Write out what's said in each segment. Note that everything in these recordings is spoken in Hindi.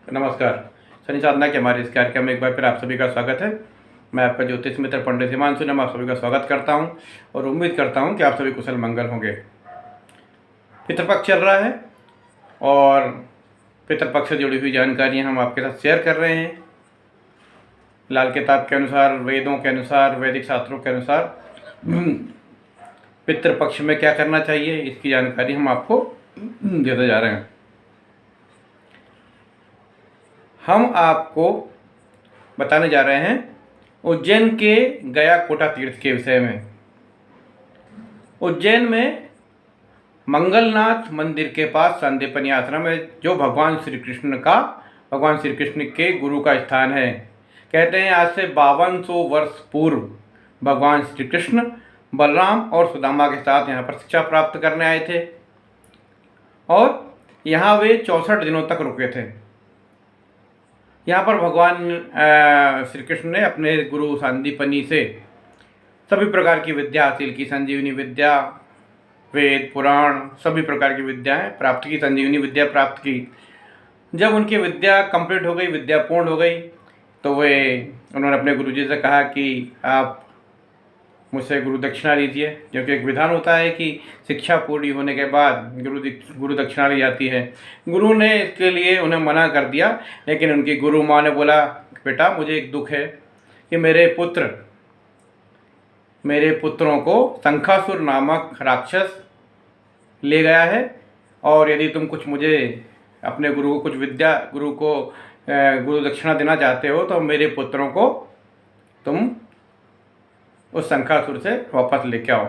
नमस्कार। शनि साधना के हमारे इस कार्यक्रम में एक बार फिर आप सभी का स्वागत है। मैं आपका ज्योतिष मित्र पंडित हिमांशु ने आप सभी का स्वागत करता हूं और उम्मीद करता हूं कि आप सभी कुशल मंगल होंगे। पितृपक्ष चल रहा है और पितृपक्ष से जुड़ी हुई जानकारियां हम आपके साथ शेयर कर रहे हैं। लाल किताब के अनुसार, वेदों के अनुसार, वैदिक शास्त्रों के अनुसार पितृपक्ष में क्या करना चाहिए, इसकी जानकारी हम आपको देते जा रहे हैं। हम आपको बताने जा रहे हैं उज्जैन के गया कोटा तीर्थ के विषय में। उज्जैन में मंगलनाथ मंदिर के पास संदीपनी आश्रम है, जो भगवान श्री कृष्ण के गुरु का स्थान है। कहते हैं आज से 5200 वर्ष पूर्व भगवान श्री कृष्ण बलराम और सुदामा के साथ यहाँ पर शिक्षा प्राप्त करने आए थे और यहाँ वे 64 दिनों तक रुके थे। यहाँ पर भगवान श्री कृष्ण ने अपने गुरु संदीपनी से सभी प्रकार की विद्या हासिल की। संजीवनी विद्या, वेद, पुराण, सभी प्रकार की विद्याएं प्राप्त की, संजीवनी विद्या प्राप्त की। जब उनकी विद्या कंप्लीट हो गई, विद्या पूर्ण हो गई, तो उन्होंने अपने गुरुजी से कहा कि आप मुझसे गुरु दक्षिणा लीजिए, क्योंकि एक विधान होता है कि शिक्षा पूरी होने के बाद गुरु दक्षिणा ली जाती है। गुरु ने इसके लिए उन्हें मना कर दिया, लेकिन उनकी गुरु माँ ने बोला, बेटा मुझे एक दुख है कि मेरे पुत्रों को शंखासुर नामक राक्षस ले गया है, और यदि तुम कुछ मुझे अपने गुरु को कुछ विद्या गुरु दक्षिणा देना चाहते हो तो मेरे पुत्रों को तुम उस शंखासुर से वापस लेके आओ।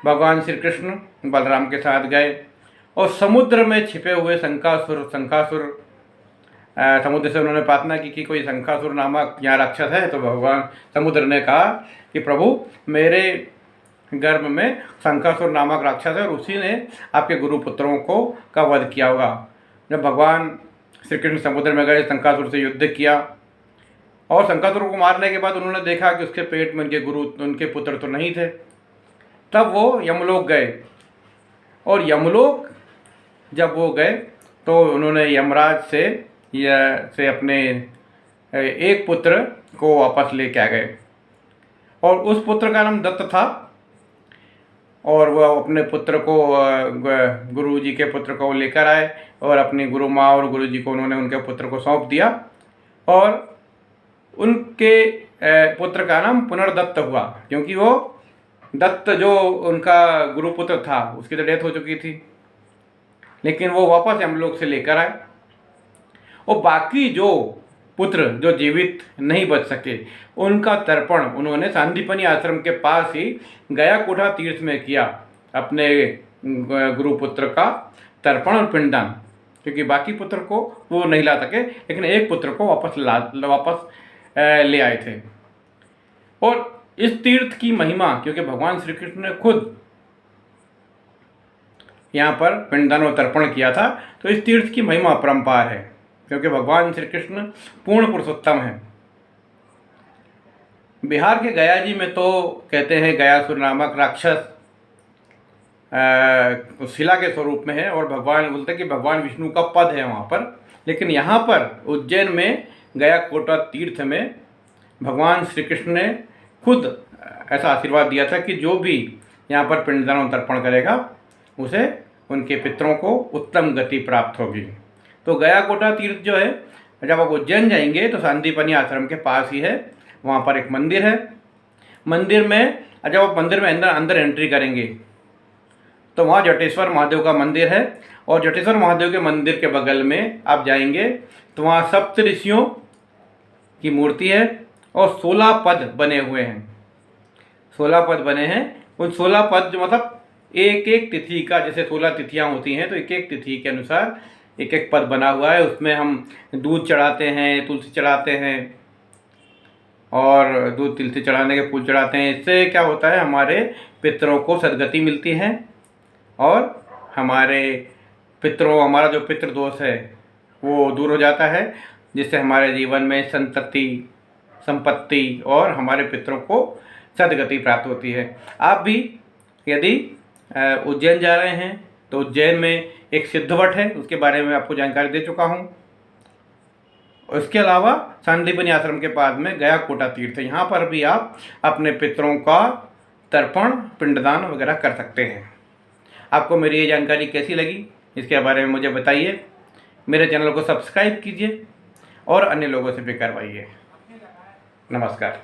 भगवान श्री कृष्ण बलराम के साथ गए और समुद्र में छिपे हुए शंखासुर समुद्र से उन्होंने प्रार्थना की कि कोई शंखासुर नामक यहाँ राक्षस है। तो भगवान समुद्र ने कहा कि प्रभु, मेरे गर्भ में शंखासुर नामक राक्षस है और उसी ने आपके गुरुपुत्रों का वध किया होगा। जब भगवान श्री कृष्ण समुद्र में गए, शंखासुर से युद्ध किया और शंखासुर को मारने के बाद उन्होंने देखा कि उसके पेट में उनके पुत्र तो नहीं थे। तब वो यमलोक गए और यमलोक जब वो गए तो उन्होंने यमराज से अपने एक पुत्र को वापस लेके आ गए और उस पुत्र का नाम दत्त था। और वह अपने पुत्र को, गुरु जी के पुत्र को लेकर आए और अपनी गुरु माँ और गुरु जी को उन्होंने उनके पुत्र को सौंप दिया और उनके पुत्र का नाम पुनर्दत्त हुआ, क्योंकि वो दत्त जो उनका गुरुपुत्र था उसकी तो डेथ हो चुकी थी, लेकिन वो वापस यमलोक से लेकर आए। और बाकी जो पुत्र जो जीवित नहीं बच सके, उनका तर्पण उन्होंने संदीपनी आश्रम के पास ही गया कोटा तीर्थ में किया, अपने गुरुपुत्र का तर्पण और पिंडदान। क्योंकि बाकी पुत्र को वो नहीं ला सके, लेकिन एक पुत्र को वापस ले आए थे। और इस तीर्थ की महिमा, क्योंकि भगवान श्री कृष्ण ने खुद यहाँ पर पिंडदान और तर्पण किया था, तो इस तीर्थ की महिमा अपरंपार है, क्योंकि भगवान श्री कृष्ण पूर्ण पुरुषोत्तम है। बिहार के गया जी में तो कहते हैं गयासुर नामक राक्षस शिला के स्वरूप में है और भगवान बोलते हैं कि भगवान विष्णु का पद है वहाँ पर। लेकिन यहाँ पर उज्जैन में गया कोटा तीर्थ में भगवान श्री कृष्ण ने खुद ऐसा आशीर्वाद दिया था कि जो भी यहाँ पर पिंडदान तर्पण करेगा उसे उनके पितरों को उत्तम गति प्राप्त होगी। तो गया कोटा तीर्थ जो है, जब आप उज्जैन जाएंगे तो संदीपनी आश्रम के पास ही है, वहाँ पर एक मंदिर है। मंदिर में जब आप मंदिर में अंदर एंट्री करेंगे तो वहाँ जटेश्वर महादेव का मंदिर है और जटेश्वर महादेव के मंदिर के बगल में आप जाएंगे तो वहाँ सप्त ऋषियों की मूर्ति है और 16 पद बने हुए हैं। 16 पद बने हैं। उन 16 पद जो मतलब एक एक तिथि का, जैसे 16 तिथियाँ होती हैं तो एक एक तिथि के अनुसार एक एक पद बना हुआ है। उसमें हम दूध चढ़ाते हैं, तुलसी चढ़ाते हैं और दूध तुलसी चढ़ाने के फूल चढ़ाते हैं। इससे क्या होता है, हमारे पितरों को सद्गति मिलती है और हमारा जो पितृ दोष है वो दूर हो जाता है, जिससे हमारे जीवन में संपत्ति और हमारे पितरों को सद्गति प्राप्त होती है। आप भी यदि उज्जैन जा रहे हैं तो उज्जैन में एक सिद्धवट है, उसके बारे में आपको जानकारी दे चुका हूँ। उसके अलावा संदीपनी आश्रम के पास में गया कोटा तीर्थ है, यहाँ पर भी आप अपने पितरों का तर्पण पिंडदान वगैरह कर सकते हैं। आपको मेरी ये जानकारी कैसी लगी इसके बारे में मुझे बताइए। मेरे चैनल को सब्सक्राइब कीजिए और अन्य लोगों से भी करवाइए। नमस्कार।